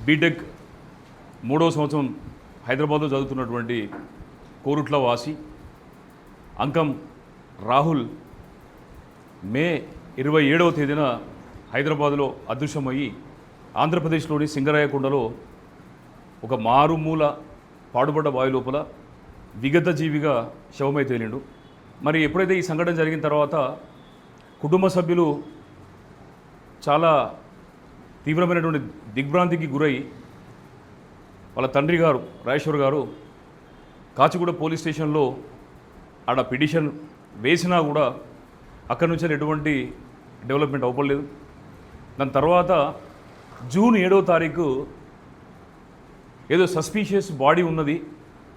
BTech 3వ సంవత్సరం హైదరాబాద్లో చదువుతున్నటువంటి కోరుట్ల వాసి అంకం రాహుల్ మే 27వ తేదీన హైదరాబాద్లో అదృశ్యమయ్యి ఆంధ్రప్రదేశ్లోని సింగరాయకొండలో ఒక మారుమూల పాడుబడ్డ బావి లోపల విగత జీవిగా శవమై తేలిండు. మరి ఎప్పుడైతే ఈ సంఘటన జరిగిన తర్వాత కుటుంబ సభ్యులు చాలా తీవ్రమైనటువంటి దిగ్భ్రాంతికి గురై వాళ్ళ తండ్రి గారు రాజేశ్వర్ గారు కాచిగూడ పోలీస్ స్టేషన్లో ఆడ పిటిషన్ వేసినా కూడా అక్కడి నుంచి ఎటువంటి డెవలప్మెంట్ అవ్వలేదు. దాని తర్వాత జూన్ 7వ తారీఖు ఏదో సస్పీషియస్ బాడీ ఉన్నది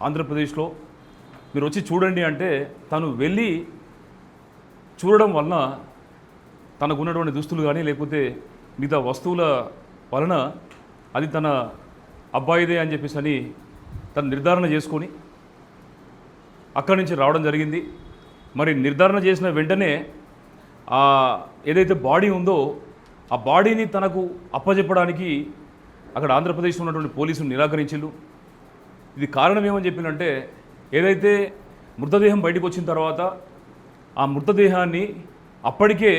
ఆంధ్రప్రదేశ్లో, మీరు వచ్చి చూడండి అంటే తను వెళ్ళి చూడడం వలన తనకు ఉన్నటువంటి దుస్తులు కానీ లేకపోతే మిగతా వస్తువుల వలన అది తన అబ్బాయిదే అని చెప్పేసి అని తను నిర్ధారణ చేసుకొని అక్కడి నుంచి రావడం జరిగింది. మరి నిర్ధారణ చేసిన వెంటనే ఏదైతే బాడీ ఉందో ఆ బాడీని తనకు అప్పచెప్పడానికి అక్కడ ఆంధ్రప్రదేశ్లో ఉన్నటువంటి పోలీసులు నిరాకరించారు. ఇది కారణం ఏమని చెప్పినంటే, ఏదైతే మృతదేహం బయటకు వచ్చిన తర్వాత ఆ మృతదేహాన్ని అప్పటికే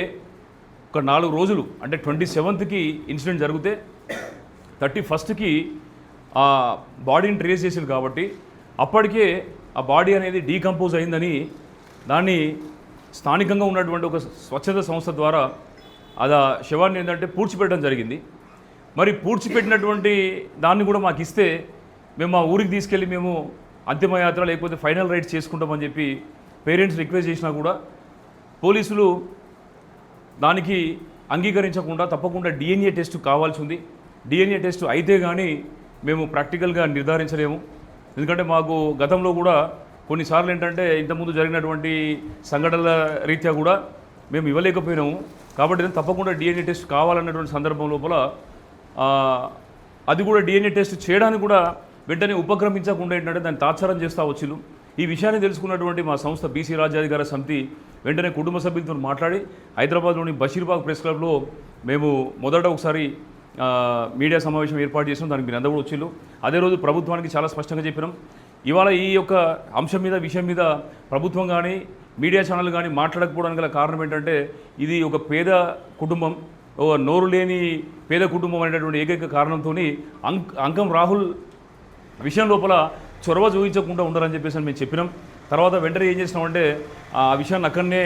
ఒక 4 రోజులు అంటే 27కి ఇన్సిడెంట్ జరిగితే 31కి ఆ బాడీని ట్రేస్ చేసారు కాబట్టి అప్పటికే ఆ బాడీ అనేది డీకంపోజ్ అయిందని దాన్ని స్థానికంగా ఉన్నటువంటి ఒక స్వచ్ఛత సంస్థ ద్వారా అది శవాన్ని ఏంటంటే పూడ్చిపెట్టడం జరిగింది. మరి పూడ్చిపెట్టినటువంటి దాన్ని కూడా మాకు ఇస్తే మేము మా ఊరికి తీసుకెళ్ళి మేము అంతిమయాత్ర లేకపోతే ఫైనల్ రైట్స్ చేసుకుంటామని చెప్పి పేరెంట్స్ రిక్వెస్ట్ చేసినా కూడా పోలీసులు దానికి అంగీకరించకుండా తప్పకుండా డిఎన్ఏ టెస్ట్ కావాల్సి ఉంది, డిఎన్ఏ టెస్ట్ అయితే కానీ మేము ప్రాక్టికల్గా నిర్ధారించలేము. ఎందుకంటే మాకు గతంలో కూడా కొన్నిసార్లు ఏంటంటే ఇంతకుముందు జరిగినటువంటి సంఘటనల రీత్యా కూడా మేము ఇవ్వలేకపోయినాము. కాబట్టి తప్పకుండా డిఎన్ఏ టెస్ట్ కావాలన్నటువంటి సందర్భం లోపల అది కూడా డిఎన్ఏ టెస్ట్ చేయడానికి కూడా వెంటనే ఉపక్రమించకుండా ఏంటంటే దాన్ని తాత్సారం చేస్తూ వచ్చిళ్ళు. ఈ విషయాన్ని తెలుసుకున్నటువంటి మా సంస్థ బీసీ రాజ్యాధికార సమితి వెంటనే కుటుంబ సభ్యులతో మాట్లాడి హైదరాబాద్లోని బషీర్బాగ్ ప్రెస్ క్లబ్లో మేము మొదట ఒకసారి మీడియా సమావేశం ఏర్పాటు చేసినాం. దానికి మీరు అందరూ కూడా వచ్చిళ్ళు. అదే రోజు ప్రభుత్వానికి చాలా స్పష్టంగా చెప్పినాం. ఇవాళ ఈ యొక్క అంశం మీద విషయం మీద ప్రభుత్వం కానీ మీడియా ఛానల్ కానీ మాట్లాడకపోవడానికి గల కారణం ఏంటంటే, ఇది ఒక పేద కుటుంబం, ఒక నోరు లేని పేద కుటుంబం అనేటటువంటి ఏకైక కారణంతో అంకం రాహుల్ విషయం లోపల చొరవ చూపించకుండా ఉండాలని చెప్పేసి మేము చెప్పినాం. తర్వాత వెంటనే ఏం చేసినామంటే ఆ విషయాన్ని అక్కడనే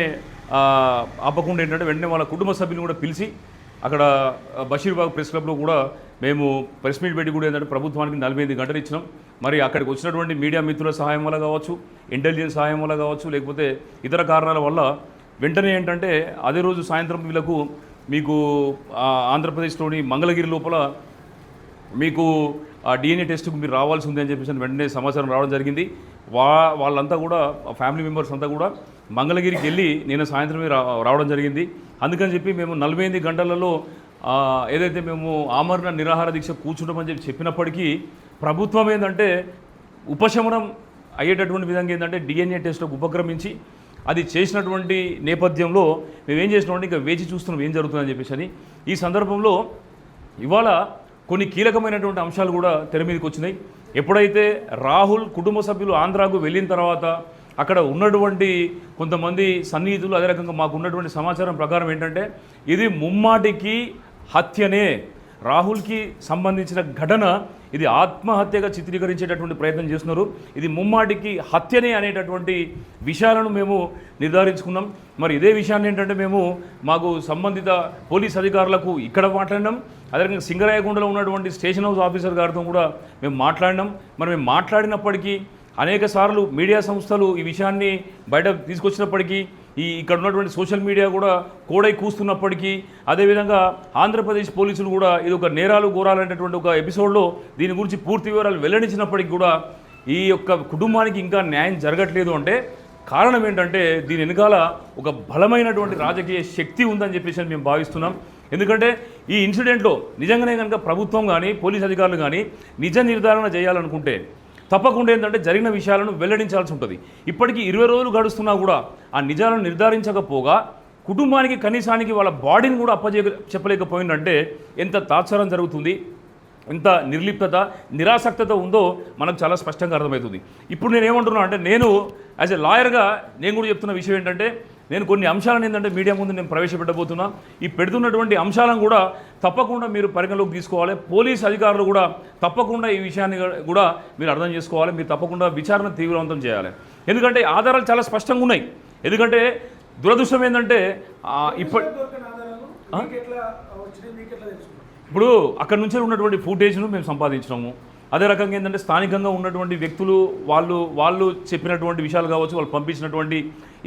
ఆపకుండా ఏంటంటే వెంటనే వాళ్ళ కుటుంబ సభ్యులను కూడా పిలిచి అక్కడ బషీర్బాగ్ ప్రెస్ క్లబ్లో కూడా మేము ప్రెస్ మీట్ పెట్టి కూడా ఏంటంటే ప్రభుత్వానికి 48 గంటలు ఇచ్చినాం. మరి అక్కడికి వచ్చినటువంటి మీడియా మిత్రుల సహాయం వల్ల కావచ్చు, ఇంటెలిజెన్స్ సహాయం వల్ల కావచ్చు, లేకపోతే ఇతర కారణాల వల్ల వెంటనే ఏంటంటే అదే రోజు సాయంత్రం వీళ్ళకు మీకు ఆంధ్రప్రదేశ్లోని మంగళగిరి లోపల మీకు ఆ డిఎన్ఏ టెస్ట్కు మీరు రావాల్సి ఉంది అని చెప్పేసి వెంటనే సమాచారం రావడం జరిగింది. వాళ్ళంతా కూడా ఫ్యామిలీ మెంబర్స్ అంతా కూడా మంగళగిరికి వెళ్ళి నేను సాయంత్రమే రావడం జరిగింది. అందుకని చెప్పి మేము 48 గంటలలో ఏదైతే మేము ఆమరణ నిరాహార దీక్ష కూర్చుంటామని చెప్పినప్పటికీ ప్రభుత్వం ఏంటంటే ఉపశమనం అయ్యేటటువంటి విధంగా ఏంటంటే డిఎన్ఏ టెస్ట్కు ఉపక్రమించి అది చేసినటువంటి నేపథ్యంలో మేమేం చేసినామంటే ఇంకా వేచి చూస్తున్నాం ఏం జరుగుతుందని చెప్పేసి. ఈ సందర్భంలో ఇవాళ కొన్ని కీలకమైనటువంటి అంశాలు కూడా తెర మీదకి వచ్చినాయి. ఎప్పుడైతే రాహుల్ కుటుంబ సభ్యులు ఆంధ్రాకు వెళ్ళిన తర్వాత అక్కడ ఉన్నటువంటి కొంతమంది సన్నిహితులు అదే రకంగా మాకు ఉన్నటువంటి సమాచారం ప్రకారం ఏంటంటే ఇది ముమ్మాటికి హత్యనే, రాహుల్కి సంబంధించిన ఘటన ఇది ఆత్మహత్యగా చిత్రీకరించేటటువంటి ప్రయత్నం చేస్తున్నారు, ఇది ముమ్మాటికి హత్యనే అనేటటువంటి విషయాలను మేము నిర్ధారించుకున్నాం. మరి ఇదే విషయాన్ని ఏంటంటే మేము మాకు సంబంధిత పోలీస్ అధికారులకు ఇక్కడ మాట్లాడినాం, అదే రకంగా సింగరాయకొండలో ఉన్నటువంటి స్టేషన్ హౌస్ ఆఫీసర్ గారితో కూడా మేము మాట్లాడినాం. మరి మేము మాట్లాడినప్పటికీ అనేక సార్లు మీడియా సంస్థలు ఈ విషయాన్ని బయట తీసుకొచ్చినప్పటికీ ఇక్కడ ఉన్నటువంటి సోషల్ మీడియా కూడా కోడై కూస్తున్నప్పటికీ అదేవిధంగా ఆంధ్రప్రదేశ్ పోలీసులు కూడా ఇది ఒక నేరాలు ఘోరాలనేటువంటి ఒక ఎపిసోడ్లో దీని గురించి పూర్తి వివరాలు వెల్లడించినప్పటికీ కూడా ఈ యొక్క కుటుంబానికి ఇంకా న్యాయం జరగట్లేదు అంటే కారణం ఏంటంటే దీని వెనకాల ఒక బలమైనటువంటి రాజకీయ శక్తి ఉందని చెప్పేసి మేము భావిస్తున్నాం. ఎందుకంటే ఈ ఇన్సిడెంట్లో నిజంగానే కనుక ప్రభుత్వం కానీ పోలీస్ అధికారులు కానీ నిజ నిర్ధారణ చేయాలనుకుంటే తప్పకుండా ఏంటంటే జరిగిన విషయాలను వెల్లడించాల్సి ఉంటుంది. ఇప్పటికీ 20 రోజులు గడుస్తున్నా కూడా ఆ నిజాలను నిర్ధారించకపోగా కుటుంబానికి కనీసానికి వాళ్ళ బాడీని కూడా చెప్పలేకపోయిందంటే ఎంత తాత్సారం జరుగుతుంది. ఎంత నిర్లిప్తత నిరాసక్తత ఉందో మనకు చాలా స్పష్టంగా అర్థమవుతుంది. ఇప్పుడు నేను ఏమంటున్నా అంటే నేను యాజ్ ఎ లాయర్గా నేను కూడా చెప్తున్న విషయం ఏంటంటే నేను కొన్ని అంశాలను ఏంటంటే మీడియా ముందు నేను ప్రవేశపెట్టబోతున్నా. ఈ పెడుతున్నటువంటి అంశాలను కూడా తప్పకుండా మీరు పరిగణలోకి తీసుకోవాలి. పోలీస్ అధికారులు కూడా తప్పకుండా ఈ విషయాన్ని కూడా మీరు అర్థం చేసుకోవాలి. మీరు తప్పకుండా విచారణ తీవ్రవంతం చేయాలి. ఎందుకంటే ఆధారాలు చాలా స్పష్టంగా ఉన్నాయి. ఎందుకంటే దురదృష్టం ఏంటంటే ఇప్పుడు అక్కడ నుంచి ఉన్నటువంటి ఫుటేజ్ను మేము సంపాదించినాము. అదే రకంగా ఏంటంటే స్థానికంగా ఉన్నటువంటి వ్యక్తులు వాళ్ళు చెప్పినటువంటి విషయాలు కావచ్చు, వాళ్ళు పంపించినటువంటి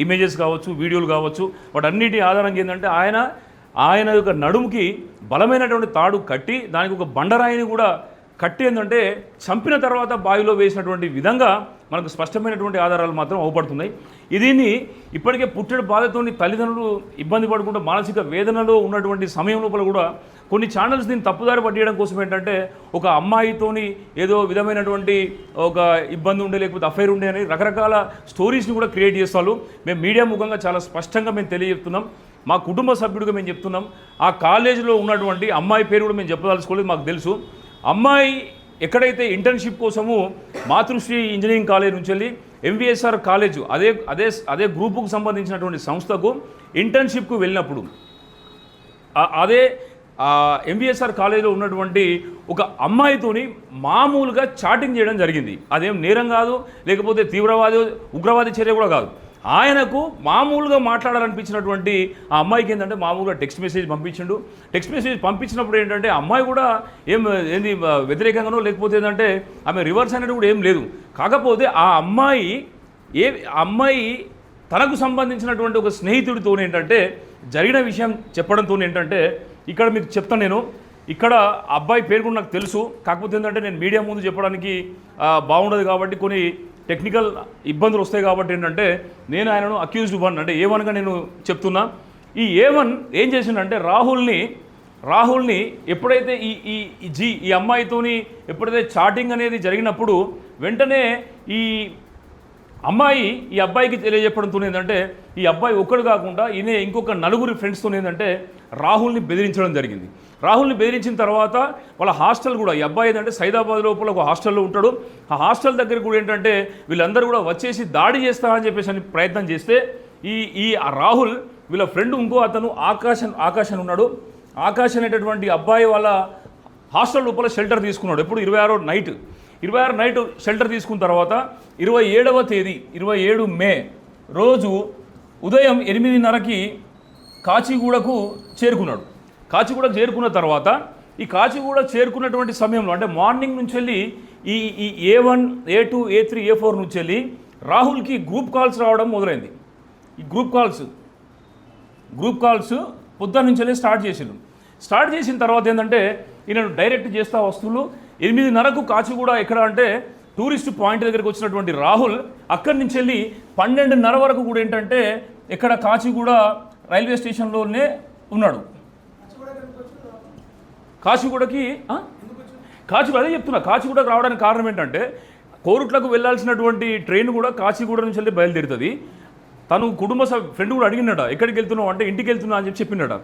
ఇమేజెస్ కావచ్చు, వీడియోలు కావచ్చు, వాటన్నిటి ఆధారంగా ఏంటంటే ఆయన యొక్క నడుముకి బలమైనటువంటి తాడు కట్టి దానికి ఒక బండరాయిని కూడా కట్టి ఏంటంటే చంపిన తర్వాత బావిలో వేసినటువంటి విధంగా మనకు స్పష్టమైనటువంటి ఆధారాలు మాత్రం అవపడుతున్నాయి. దీన్ని ఇప్పటికే పుట్టెడు బాధతోని తల్లిదండ్రులు ఇబ్బంది పడకుండా మానసిక వేదనలో ఉన్నటువంటి సమయం లోపల కూడా కొన్ని ఛానల్స్ దీన్ని తప్పుదారి పట్టియడం కోసం ఏంటంటే ఒక అమ్మాయితోని ఏదో విధమైనటువంటి ఒక ఇబ్బంది ఉండే లేకపోతే అఫైర్ ఉండే అని రకరకాల స్టోరీస్ని కూడా క్రియేట్ చేస్తారు. మేము మీడియా ముఖంగా చాలా స్పష్టంగా మేము తెలియజెప్తున్నాం. మా కుటుంబ సభ్యుడిగా మేము చెప్తున్నాం. ఆ కాలేజీలో ఉన్నటువంటి అమ్మాయి పేరు కూడా మేము చెప్పదలుచుకోలేదు. మాకు తెలుసు అమ్మాయి ఎక్కడైతే ఇంటర్న్షిప్ కోసము మాతృశ్రీ ఇంజనీరింగ్ కాలేజ్ నుంచి వెళ్ళి ఎంవిఎస్ఆర్ కాలేజు అదే గ్రూపుకు సంబంధించినటువంటి సంస్థకు ఇంటర్న్షిప్కు వెళ్ళినప్పుడు అదే ఎంవిఎస్ఆర్ కాలేజీలో ఉన్నటువంటి ఒక అమ్మాయితోని మామూలుగా చాటింగ్ చేయడం జరిగింది. అదేం నేరం కాదు, లేకపోతే ఉగ్రవాది చర్య కూడా కాదు. ఆయనకు మామూలుగా మాట్లాడాలనిపించినటువంటి ఆ అమ్మాయికి ఏంటంటే మామూలుగా టెక్స్ట్ మెసేజ్ పంపించిండు. టెక్స్ట్ మెసేజ్ పంపించినప్పుడు ఏంటంటే అమ్మాయి కూడా ఏంది వ్యతిరేకంగానో లేకపోతే ఏంటంటే ఆమె రివర్స్ అనేది కూడా ఏం లేదు. కాకపోతే ఆ అమ్మాయి తనకు సంబంధించినటువంటి ఒక స్నేహితుడితో ఏంటంటే జరిగిన విషయం చెప్పడంతో ఏంటంటే ఇక్కడ మీకు చెప్తాను. నేను ఇక్కడ అబ్బాయి పేరు కూడా నాకు తెలుసు. కాకపోతే ఏంటంటే నేను మీడియా ముందు చెప్పడానికి బాగుండదు కాబట్టి కొన్ని టెక్నికల్ ఇబ్బందులు వస్తాయి కాబట్టి ఏంటంటే నేను ఆయనను అక్యూజ్డ్ 1 అంటే A1గా నేను చెప్తున్నా. ఈ A1 ఏం చేసిండంటే రాహుల్ని ఎప్పుడైతే ఈ అమ్మాయితోని ఎప్పుడైతే చాటింగ్ అనేది జరిగినప్పుడు వెంటనే ఈ అమ్మాయి ఈ అబ్బాయికి తెలియజెప్పడంతో ఏంటంటే ఈ అబ్బాయి ఒక్కడు కాకుండా ఈయన ఇంకొక 4 ఫ్రెండ్స్తో ఏంటంటే రాహుల్ని బెదిరించడం జరిగింది. రాహుల్ని బెదిరించిన తర్వాత వాళ్ళ హాస్టల్ కూడా ఈ అబ్బాయి ఏంటంటే సైదాబాద్ లోపల ఒక హాస్టల్లో ఉంటాడు. ఆ హాస్టల్ దగ్గర కూడా ఏంటంటే వీళ్ళందరూ కూడా వచ్చేసి దాడి చేస్తారని చెప్పేసి ప్రయత్నం చేస్తే ఈ రాహుల్ వీళ్ళ ఫ్రెండ్ ఇంకో అతను ఆకాశన్ ఉన్నాడు. ఆకాశ్ అనేటటువంటి అబ్బాయి వాళ్ళ హాస్టల్ లోపల షెల్టర్ తీసుకున్నాడు. ఎప్పుడు 26 నైట్ షెల్టర్ తీసుకున్న తర్వాత 27వ తేదీ 27 మే రోజు ఉదయం 8:30కి కాచిగూడకు చేరుకున్నాడు. కాచిగూడకు చేరుకున్న తర్వాత ఈ కాచిగూడ చేరుకున్నటువంటి సమయంలో అంటే మార్నింగ్ నుంచి వెళ్ళి ఈ A1 A2 A3 A4 నుంచి వెళ్ళి రాహుల్కి గ్రూప్ కాల్స్ రావడం మొదలైంది. ఈ గ్రూప్ కాల్స్ పొద్దున్న నుంచి వెళ్ళి స్టార్ట్ చేసిన తర్వాత ఏంటంటే ఈయన డైరెక్ట్ చేస్తా వస్తువులు 8:30కు కాచిగూడ ఎక్కడ అంటే టూరిస్ట్ పాయింట్ దగ్గరికి వచ్చినటువంటి రాహుల్ అక్కడి నుంచి వెళ్ళి 12:30 వరకు కూడా ఏంటంటే ఇక్కడ కాచిగూడ రైల్వే స్టేషన్లోనే ఉన్నాడు. కాచిగూడకి అదే చెప్తున్నా. కాచిగూడకు రావడానికి కారణం ఏంటంటే కోరుట్లకు వెళ్ళాల్సినటువంటి ట్రైన్ కూడా కాచిగూడ నుంచి వెళ్ళి బయలుదేరుతుంది. తను కుటుంబ ఫ్రెండ్ కూడా అడిగినట ఎక్కడికి వెళ్తున్నావు అంటే ఇంటికి వెళ్తున్నా అని చెప్పినట.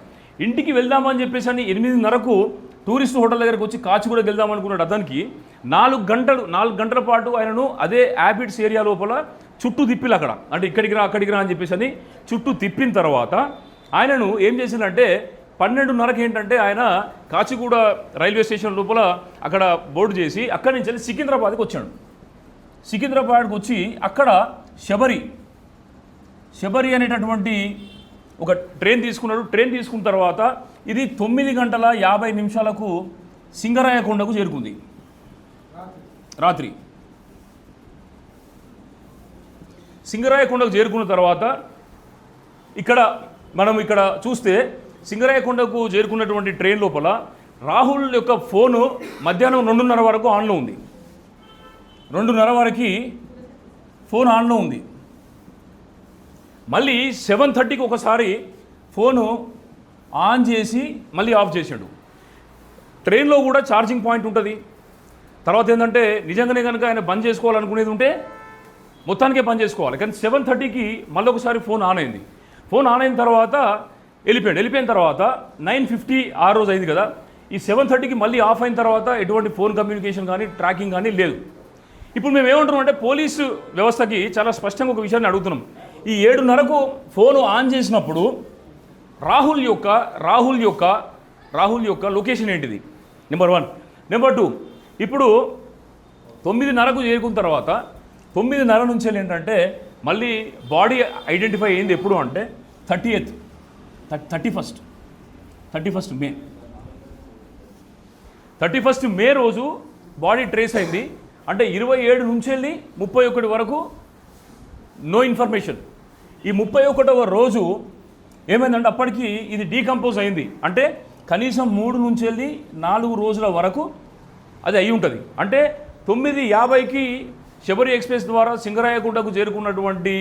ఇంటికి వెళ్దామని చెప్పేసి అని 8:30కు టూరిస్ట్ హోటల్ దగ్గరకు వచ్చి కాచిగూడకి వెళ్దాం అనుకున్నాడు. అతనికి 4 గంటల పాటు ఆయనను అదే హ్యాబిట్స్ ఏరియా లోపల చుట్టూ తిప్పిలు అక్కడ అంటే అక్కడికి రా అని చెప్పేసి అని చుట్టూ తిప్పిన తర్వాత ఆయనను ఏం చేసిందంటే 12:30కి ఏంటంటే ఆయన కాచిగూడ రైల్వే స్టేషన్ లోపల అక్కడ బోర్డు చేసి అక్కడి నుంచి వెళ్ళి సికింద్రాబాద్కి వచ్చాడు. సికింద్రాబాద్కి వచ్చి అక్కడ శబరి అనేటటువంటి ఒక ట్రైన్ తీసుకున్నాడు. ట్రైన్ తీసుకున్న తర్వాత ఇది 9:50 సింగరాయకొండకు చేరుకుంది. రాత్రి సింగరాయకొండకు చేరుకున్న తర్వాత మనం ఇక్కడ చూస్తే సింగరాయకొండకు చేరుకున్నటువంటి ట్రైన్ లోపల రాహుల్ యొక్క ఫోను మధ్యాహ్నం 2:30 వరకు ఆన్లో ఉంది. 2:30 వరకు ఫోన్ ఆన్లో ఉంది. మళ్ళీ 7:30కి ఒకసారి ఫోను ఆన్ చేసి మళ్ళీ ఆఫ్ చేశాడు. ట్రైన్లో కూడా ఛార్జింగ్ పాయింట్ ఉంటుంది. తర్వాత ఏంటంటే నిజంగానే కనుక ఆయన బంద్ చేసుకోవాలనుకునేది ఉంటే మొత్తానికే బంద్ చేసుకోవాలి. కానీ 7:30కి మళ్ళీ ఒకసారి ఫోన్ ఆన్ అయింది. ఫోన్ ఆన్ అయిన తర్వాత వెళ్ళిపోయిన తర్వాత 9:50 ఆ రోజు అయింది కదా. ఈ 7:30కి మళ్ళీ ఆఫ్ అయిన తర్వాత ఎటువంటి ఫోన్ కమ్యూనికేషన్ కానీ ట్రాకింగ్ కానీ లేదు. ఇప్పుడు మేము ఏమంటున్నాం అంటే పోలీసు వ్యవస్థకి చాలా స్పష్టంగా ఒక విషయాన్ని అడుగుతున్నాం. ఈ 7:30కు ఫోను ఆన్ చేసినప్పుడు రాహుల్ యొక్క లొకేషన్ ఏంటిది? నెంబర్ 1. నెంబర్ 2, ఇప్పుడు 9:30కు చేరుకున్న తర్వాత 9:30 నుంచి ఏంటంటే మళ్ళీ బాడీ ఐడెంటిఫై అయింది ఎప్పుడు అంటే 31st మే. 31st మే రోజు బాడీ ట్రేస్ అయింది. అంటే 27 నుంచి వెళ్ళి 31 వరకు నో ఇన్ఫర్మేషన్. ఈ 31వ రోజు ఏమైందంటే అప్పటికి ఇది డీకంపోజ్ అయింది. అంటే కనీసం 3 నుంచి వెళ్ళి 4 రోజుల వరకు అది అయి ఉంటుంది. అంటే 9:50కి శబరి ఎక్స్ప్రెస్ ద్వారా సింగరాయగుంటకు చేరుకున్నటువంటి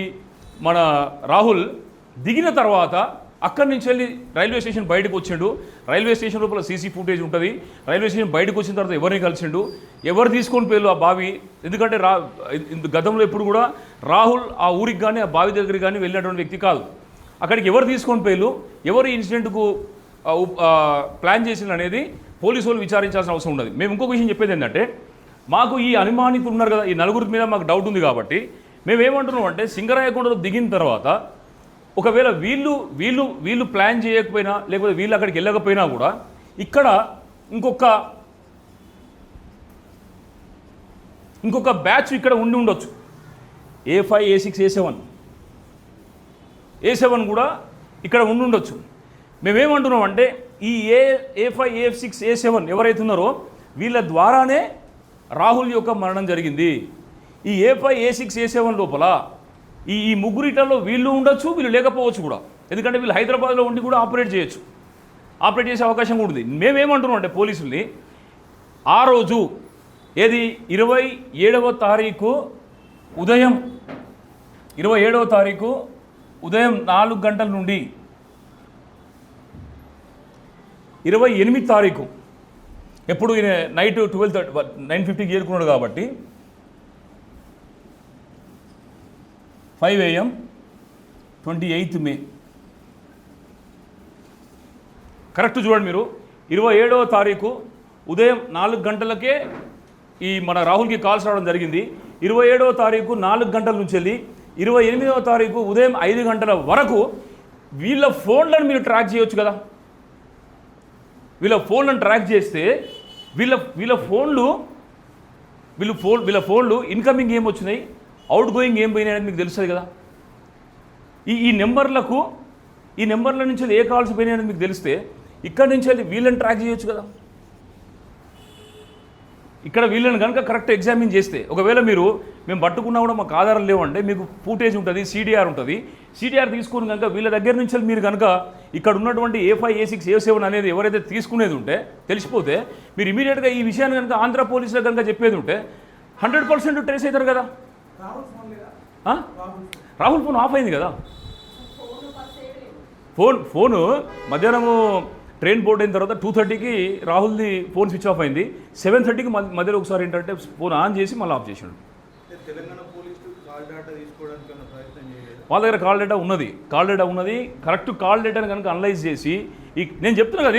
మన రాహుల్ దిగిన తర్వాత అక్కడి నుంచి వెళ్ళి రైల్వే స్టేషన్ బయటకు వచ్చిండు. రైల్వే స్టేషన్ లోపల సీసీ ఫుటేజ్ ఉంటుంది. రైల్వే స్టేషన్ బయటకు వచ్చిన తర్వాత ఎవరిని కలిసిండు, ఎవరు తీసుకొని పోయారు ఆ బావి? ఎందుకంటే గతంలో ఎప్పుడు కూడా రాహుల్ ఆ ఊరికి కానీ ఆ బావి దగ్గరికి కానీ వెళ్ళినటువంటి వ్యక్తి కాదు. అక్కడికి ఎవరు తీసుకొని పోయారు, ఎవరు ఈ ఇన్సిడెంట్కు ప్లాన్ చేసింది అనేది పోలీసు వాళ్ళు విచారించాల్సిన అవసరం ఉన్నది. మేము ఇంకొక విషయం చెప్పేది ఏంటంటే మాకు ఈ అనుమానితులు ఉన్నారు కదా, ఈ నలుగురి మీద మాకు డౌట్ ఉంది కాబట్టి మేము ఏమంటున్నాం అంటే సింగరాయకొండలో దిగిన తర్వాత ఒకవేళ వీళ్ళు ప్లాన్ చేయకపోయినా లేకపోతే వీళ్ళు అక్కడికి వెళ్ళకపోయినా కూడా ఇక్కడ ఇంకొక బ్యాచ్ ఇక్కడ ఉండొచ్చు. A5, A6, A7 కూడా ఇక్కడ ఉండొచ్చు. మేమేమంటున్నాం అంటే ఈ A5, A6, A7 ఎవరైతే ఉన్నారో వీళ్ళ ద్వారానే రాహుల్ యొక్క మరణం జరిగింది. ఈ A5, A6, A7 లోపల ఈ ముగ్గురిటల్లో వీళ్ళు ఉండొచ్చు, వీళ్ళు లేకపోవచ్చు కూడా. ఎందుకంటే వీళ్ళు హైదరాబాద్లో ఉండి కూడా ఆపరేట్ చేసే అవకాశం కూడా ఉంది. మేమేమంటున్నాం అంటే పోలీసుల్ని ఆ రోజు ఏది 27వ తారీఖు ఉదయం 4 గంటల నుండి 28 తారీఖు ఎప్పుడు ఈయన నైట్ 9:50కి చేరుకున్నాడు కాబట్టి 5 AM 28th మే కరెక్ట్ చూడండి మీరు. 27వ తారీఖు ఉదయం 4 గంటలకే ఈ మన రాహుల్కి కాల్స్ రావడం జరిగింది. 27వ తారీఖు 4 గంటల నుంచి వెళ్ళి 28వ తారీఖు ఉదయం 5 గంటల వరకు వీళ్ళ ఫోన్లను మీరు ట్రాక్ చేయొచ్చు కదా. వీళ్ళ ఫోన్లను ట్రాక్ చేస్తే వీళ్ళ ఫోన్లు ఇన్కమింగ్ ఏం వచ్చినాయి, అవుట్ గోయింగ్ ఏం పోయినాయి అనేది మీకు తెలుస్తుంది కదా. ఈ నెంబర్ల నుంచి ఏ కాల్స్ పోయినాయి అనేది మీకు తెలిస్తే ఇక్కడి నుంచి వెళ్ళి వీళ్ళని ట్రాక్ చేయొచ్చు కదా. ఇక్కడ వీళ్ళని కనుక కరెక్ట్ ఎగ్జామిన్ చేస్తే ఒకవేళ మేము పట్టుకున్నా కూడా మాకు ఆధారం లేవంటే మీకు ఫుటేజ్ ఉంటుంది, CDR ఉంటుంది. CDR తీసుకుని కనుక వీళ్ళ దగ్గర నుంచి మీరు కనుక ఇక్కడ ఉన్నటువంటి A5, A6, A7 అనేది ఎవరైతే తీసుకునేది ఉంటే తెలిసిపోతే మీరు ఇమీడియట్గా ఈ విషయాన్ని కనుక ఆంధ్ర పోలీసులకు కనుక చెప్పేది ఉంటే 100% ట్రేస్ అవుతారు కదా. రాహుల్ ఫోన్ ఆఫ్ అయింది కదా. ఫోను మధ్యాహ్నము ట్రైన్ బోర్డ్ అయిన తర్వాత 2:30కి రాహుల్ది ఫోన్ స్విచ్ ఆఫ్ అయింది. 7:30కి మధ్యలో ఒకసారి ఏంటంటే ఫోన్ ఆన్ చేసి మళ్ళీ ఆఫ్ చేసాడు. వాళ్ళ దగ్గర కాల్ డేటా ఉన్నది. కరెక్ట్ కాల్ డేటాని కనుక అనలైజ్ చేసి నేను చెప్తున్నా కదా,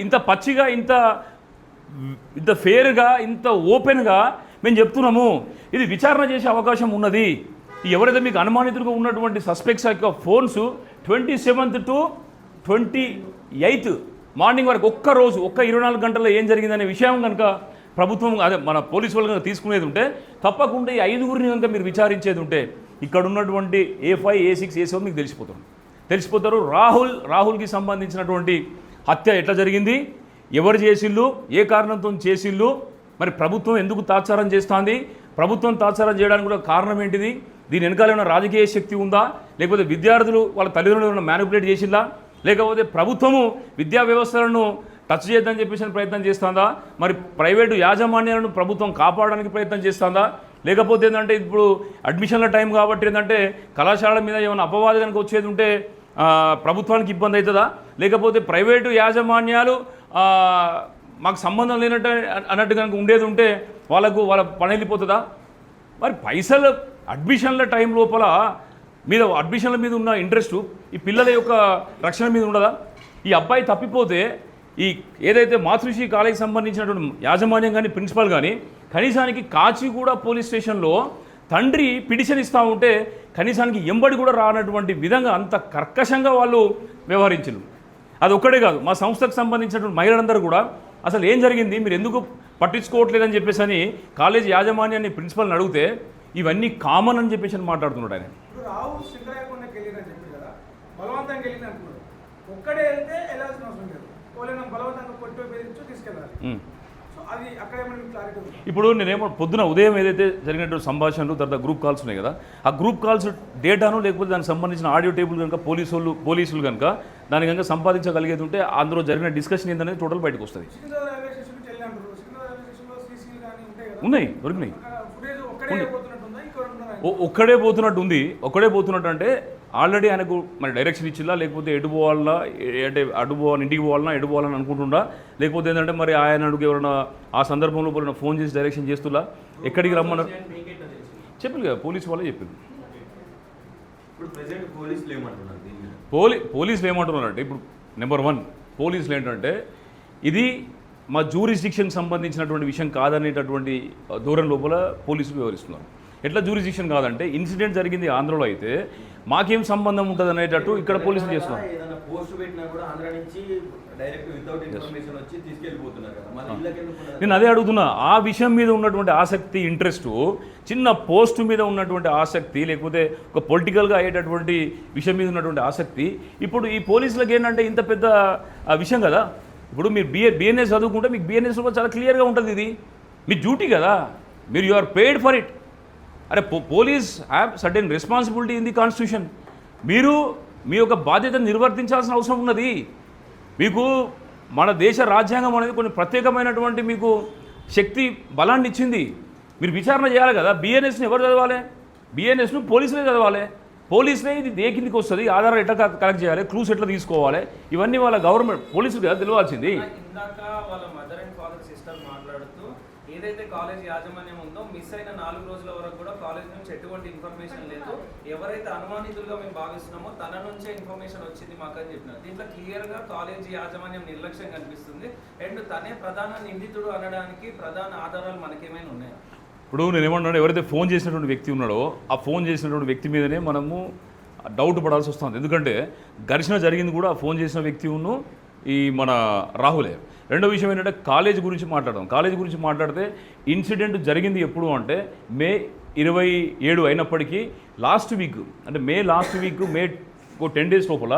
ఇంత పచ్చిగా ఇంత ఫేర్గా ఇంత ఓపెన్గా మేము చెప్తున్నాము. ఇది విచారణ చేసే అవకాశం ఉన్నది. ఎవరైతే మీకు అనుమానితులుగా ఉన్నటువంటి సస్పెక్ట్స్ యొక్క phones 27th to 28th morning వరకు ఒక్క 24 గంటల్లో ఏం జరిగిందనే విషయం కనుక ప్రభుత్వం అదే మన పోలీసు వాళ్ళు కనుక తీసుకునేది ఉంటే తప్పకుండా ఈ 5గురిని కనుక మీరు విచారించేది ఉంటే ఇక్కడ ఉన్నటువంటి A5, A6, A7 మీకు తెలిసిపోతారు. రాహుల్కి సంబంధించినటువంటి హత్య ఎట్లా జరిగింది, ఎవరు చేసిళ్ళు, ఏ కారణంతో చేసిళ్ళు, మరి ప్రభుత్వం ఎందుకు తాత్సారం చేస్తుంది, ప్రభుత్వం తాత్సారం చేయడానికి కూడా కారణం ఏంటిది, దీని వెనకాల ఏమైనా రాజకీయ శక్తి ఉందా, లేకపోతే విద్యార్థులు వాళ్ళ తల్లిదండ్రులను మ్యానిపులేట్ చేసిందా, లేకపోతే ప్రభుత్వము విద్యా వ్యవస్థలను టచ్ చేద్దని చెప్పేసి ప్రయత్నం చేస్తుందా, మరి ప్రైవేటు యాజమాన్యాలను ప్రభుత్వం కాపాడడానికి ప్రయత్నం చేస్తుందా, లేకపోతే ఏంటంటే ఇప్పుడు అడ్మిషన్ల టైం కాబట్టి ఏంటంటే కళాశాలల మీద ఏమైనా అపవాదు కనుక వచ్చేది ఉంటే ప్రభుత్వానికి ఇబ్బంది అవుతుందా, లేకపోతే ప్రైవేటు యాజమాన్యాలు మాకు సంబంధం లేనట్టు అన్నట్టు కనుక ఉండేది ఉంటే వాళ్ళ పని వెళ్ళిపోతుందా. మరి పైసలు అడ్మిషన్ల టైం లోపల అడ్మిషన్ల మీద ఉన్న ఇంట్రెస్ట్ ఈ పిల్లల యొక్క రక్షణ మీద ఉండదా. ఈ అబ్బాయి తప్పిపోతే ఈ ఏదైతే మాతృశ్రీ కాలేజీకి సంబంధించినటువంటి యాజమాన్యం కానీ ప్రిన్సిపల్ కానీ కనీసానికి కాచిగూడ పోలీస్ స్టేషన్లో తండ్రి పిటిషన్ ఇస్తూ ఉంటే కనీసానికి ఎంబడి కూడా రానటువంటి విధంగా అంత కర్కశంగా వాళ్ళు వ్యవహరించారు. అది ఒక్కడే కాదు, మా సంస్థకు సంబంధించినటువంటి మహిళలందరూ కూడా అసలు ఏం జరిగింది, మీరు ఎందుకు పట్టించుకోవట్లేదని చెప్పేసి అని కాలేజీ యాజమాన్యాన్ని ప్రిన్సిపల్ని అడిగితే ఇవన్నీ కామన్ అని చెప్పేసి అని మాట్లాడుతున్నాడు ఆయన. ఇప్పుడు నేనేమో పొద్దున ఉదయం ఏదైతే జరిగినటువంటి సంభాషణలు తర్వాత గ్రూప్ కాల్స్ ఉన్నాయి కదా, ఆ గ్రూప్ కాల్స్ డేటాను లేకపోతే దానికి సంబంధించిన ఆడియో టేబుల్ కనుక పోలీసులు కనుక దాని కనుక సంపాదించగలిగేది ఉంటే అందులో జరిగిన డిస్కషన్ ఏంటనేది టోటల్ బయటకు వస్తుంది. ఉన్నాయి, దొరికినాయి. ఒక్కడే పోతున్నట్టు అంటే ఆల్రెడీ ఆయనకు మరి డైరెక్షన్ ఇచ్చిలా, లేకపోతే ఎటు పోవాలన్నా, అంటే అటు పోవాలని, ఇంటికి పోవాలన్నా, ఎటు పోవాలని అనుకుంటుండా, లేకపోతే ఏంటంటే మరి ఆయన అడుగు ఎవరైనా ఆ సందర్భంలో ఎవరైనా ఫోన్ చేసి డైరెక్షన్ చేస్తున్నా ఎక్కడికి రమ్మన్నారు చెప్పారు కదా, పోలీసు వాళ్ళే చెప్పింది. పోలీసులు ఏమంటున్నారంటే ఇప్పుడు నెంబర్ 1 పోలీసులు ఏంటంటే ఇది మా జ్యూరిస్డిక్షన్ సంబంధించినటువంటి విషయం కాదనేటటువంటి ధోరణి లోపల పోలీసులు వివరిస్తున్నారు. ఎట్లా జ్యూరిస్డిక్షన్ కాదంటే ఇన్సిడెంట్ జరిగింది ఆంధ్రలో అయితే మాకేం సంబంధం ఉంటుంది అనేటట్టు ఇక్కడ పోలీసులు చేస్తున్నారు. నేను అదే అడుగుతున్నా, ఆ విషయం మీద ఉన్నటువంటి ఆసక్తి, ఇంట్రెస్ట్, చిన్న పోస్ట్ మీద ఉన్నటువంటి ఆసక్తి, లేకపోతే ఒక పొలిటికల్గా అయ్యేటటువంటి విషయం మీద ఉన్నటువంటి ఆసక్తి ఇప్పుడు ఈ పోలీసులకు ఏంటంటే ఇంత పెద్ద విషయం కదా. ఇప్పుడు మీరు బిఎన్ఎస్ చదువుకుంటే మీకు బిఎన్ఎస్ చాలా క్లియర్గా ఉంటుంది, ఇది మీ డ్యూటీ కదా, మీరు you are paid for it. అరే police have certain responsibility in the constitution. మీరు మీ యొక్క బాధ్యతను నిర్వర్తించాల్సిన అవసరం ఉన్నది. మీకు మన దేశ రాజ్యాంగం అనేది కొన్ని ప్రత్యేకమైనటువంటి మీకు శక్తి బలాన్ని ఇచ్చింది. మీరు విచారణ చేయాలి కదా. బిఎన్ఎస్ని ఎవరు చదవాలి? బిఎన్ఎస్ను పోలీసులే చదవాలి. పోలీసులే ఇది ఏ కిందికి వస్తుంది, ఆధారాలు ఎట్లా కలెక్ట్ చేయాలి, క్లూస్ ఎట్లా తీసుకోవాలి, ఇవన్నీ వాళ్ళ గవర్నమెంట్ పోలీసులు కదా తెలియాల్సింది. ఇందాక వాళ్ళ మదర్ అండ్ ఫాదర్ సిస్టర్ మాట్లాడుతూ ఏదైతే కాలేజ్ యాజమాన్యం ఉందో మిస్ అయిన 4 రోజుల వరకు కూడా కాలేజ్ నుంచి ఎటువంటి ఇన్ఫర్మేషన్ లేదు, ఎవరైతే అనుమానితులుగా మేము భావిస్తున్నామో తన నుంచే ఇన్ఫర్మేషన్ వచ్చింది మాకు అని చెప్పినారు. దీంట్లో క్లియర్గా కాలేజీ యాజమాన్యం నిర్లక్ష్యం కనిపిస్తుంది. అండ్ తనే ప్రధాన నిందితుడు అనడానికి ప్రధాన ఆధారాలు మనకేమైనా ఉన్నాయా? ఇప్పుడు నేను ఏమన్నాను, ఎవరైతే ఫోన్ చేసినటువంటి వ్యక్తి ఉన్నాడో ఆ ఫోన్ చేసినటువంటి వ్యక్తి మీదనే మనము డౌట్ పడాల్సి వస్తుంది. ఎందుకంటే ఘర్షణ జరిగింది కూడా ఆ ఫోన్ చేసిన వ్యక్తి ఉన్ను ఈ మన రాహులే. రెండో విషయం ఏంటంటే కాలేజ్ గురించి మాట్లాడదాం. కాలేజ్ గురించి మాట్లాడితే ఇన్సిడెంట్ జరిగింది ఎప్పుడు అంటే మే 27 అయినప్పటికీ లాస్ట్ వీక్ అంటే మే 10 days లోపల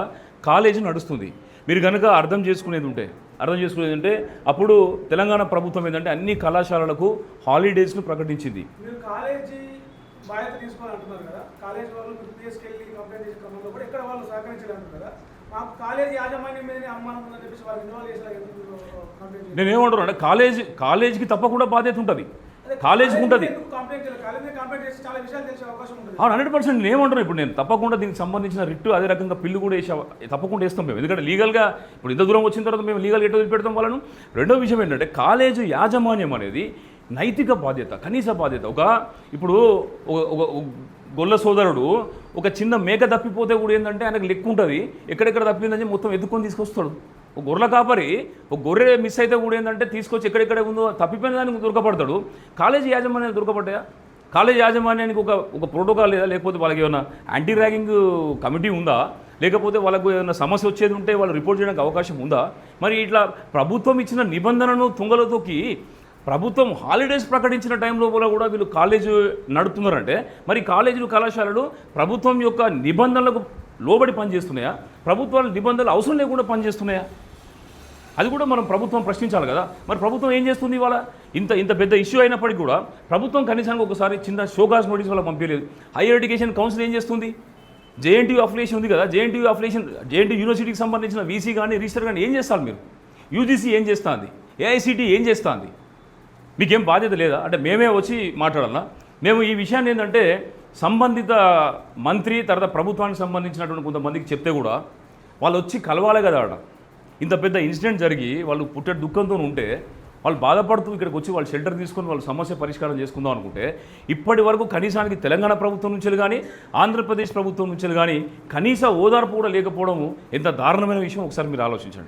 కాలేజీ నడుస్తుంది. మీరు కనుక అర్థం చేసుకునేది ఉంటే అప్పుడు తెలంగాణ ప్రభుత్వం ఏంటంటే అన్ని కళాశాలలకు హాలిడేస్ను ప్రకటించింది. నేనేమంటున్నా అంటే కాలేజీకి తప్పకుండా బాధ్యత ఉంటుంది, కాలేజీకి ఉంటుంది. 100% నేను ఏమంటున్నాను, ఇప్పుడు నేను తప్పకుండా దీనికి సంబంధించిన రిట్టు అదే రకంగా పిల్లు కూడా తప్పకుండా వేస్తాం మేము. ఎందుకంటే లీగల్గా ఇప్పుడు ఇంత దూరం వచ్చిన తర్వాత మేము లీగల్ ఎటు వదిలిపెడతాం వాళ్ళను. రెండో విషయం ఏంటంటే కాలేజీ యాజమాన్యం అనేది నైతిక బాధ్యత, కనీస బాధ్యత. ఇప్పుడు గొల్ల సోదరుడు ఒక చిన్న మేక తప్పిపోతే కూడా ఏంటంటే ఆయనకు లెక్క ఉంటుంది, ఎక్కడెక్కడ తప్పిందని మొత్తం ఎత్తుకొని తీసుకొస్తాడు. ఒక గొర్రెల కాపరి ఒక గొర్రె మిస్ అయితే కూడా ఏంటంటే తీసుకొచ్చి ఎక్కడెక్కడ ఉందో తప్పిపోయిన దానికి దొరకపడతాడు. కాలేజీ యాజమాన్యానికి దొరకపడ్డాయా? కాలేజీ యాజమాన్యానికి ఒక ప్రోటోకాల్ లేదా, లేకపోతే వాళ్ళకి ఏమైనా యాంటీ ర్యాగింగ్ కమిటీ ఉందా, లేకపోతే వాళ్ళకు ఏమైనా సమస్య వచ్చేది ఉంటే వాళ్ళు రిపోర్ట్ చేయడానికి అవకాశం ఉందా? మరి ఇట్లా ప్రభుత్వం ఇచ్చిన నిబంధనను తుంగలో తొక్కి ప్రభుత్వం హాలిడేస్ ప్రకటించిన టైంలో కూడా వీళ్ళు కాలేజీ నడుపుతున్నారంటే మరి కాలేజీలు కళాశాలలు ప్రభుత్వం యొక్క నిబంధనలకు లోబడి పనిచేస్తున్నాయా, ప్రభుత్వాల నిబంధనలు అవసరం లేకుండా పనిచేస్తున్నాయా? అది కూడా మనం ప్రభుత్వం ప్రశ్నించాలి కదా. మరి ప్రభుత్వం ఏం చేస్తుంది ఇవాళ? ఇంత పెద్ద ఇష్యూ అయినప్పటికీ కూడా ప్రభుత్వం కనీసానికి ఒకసారి చిన్న షోకాస్ నోటీస్ వల్ల పంపించలేదు. హైయర్ ఎడ్యుకేషన్ కౌన్సిల్ ఏం చేస్తుంది? జేఎన్టీయూ అఫిలియేషన్ ఉంది కదా, జేఎన్టీయూ యూనివర్సిటీకి సంబంధించిన వీసీ కానీ రిజిస్టర్ కానీ ఏం చేస్తారు మీరు? యూజీసీ ఏం చేస్తుంది? ఏఐసిటీ ఏం చేస్తుంది? మీకేం బాధ్యత లేదా? అంటే మేమే వచ్చి మాట్లాడాలా? మేము ఈ విషయాన్ని ఏంటంటే సంబంధిత మంత్రి తర్వాత ప్రభుత్వానికి సంబంధించినటువంటి కొంతమందికి చెప్తే కూడా వాళ్ళు వచ్చి కలవాలి కదా. ఇంత పెద్ద ఇన్సిడెంట్ జరిగి వాళ్ళు పుట్టే దుఃఖంతో ఉంటే వాళ్ళు బాధపడుతూ ఇక్కడికి వచ్చి వాళ్ళు షెల్టర్ తీసుకొని వాళ్ళ సమస్య పరిష్కారం చేసుకుందాం అనుకుంటే ఇప్పటి వరకు కనీసానికి తెలంగాణ ప్రభుత్వం నుంచి కానీ ఆంధ్రప్రదేశ్ ప్రభుత్వం నుంచి కానీ కనీస ఓదార్పు కూడా లేకపోవడం ఎంత దారుణమైన విషయం ఒకసారి మీరు ఆలోచించండి.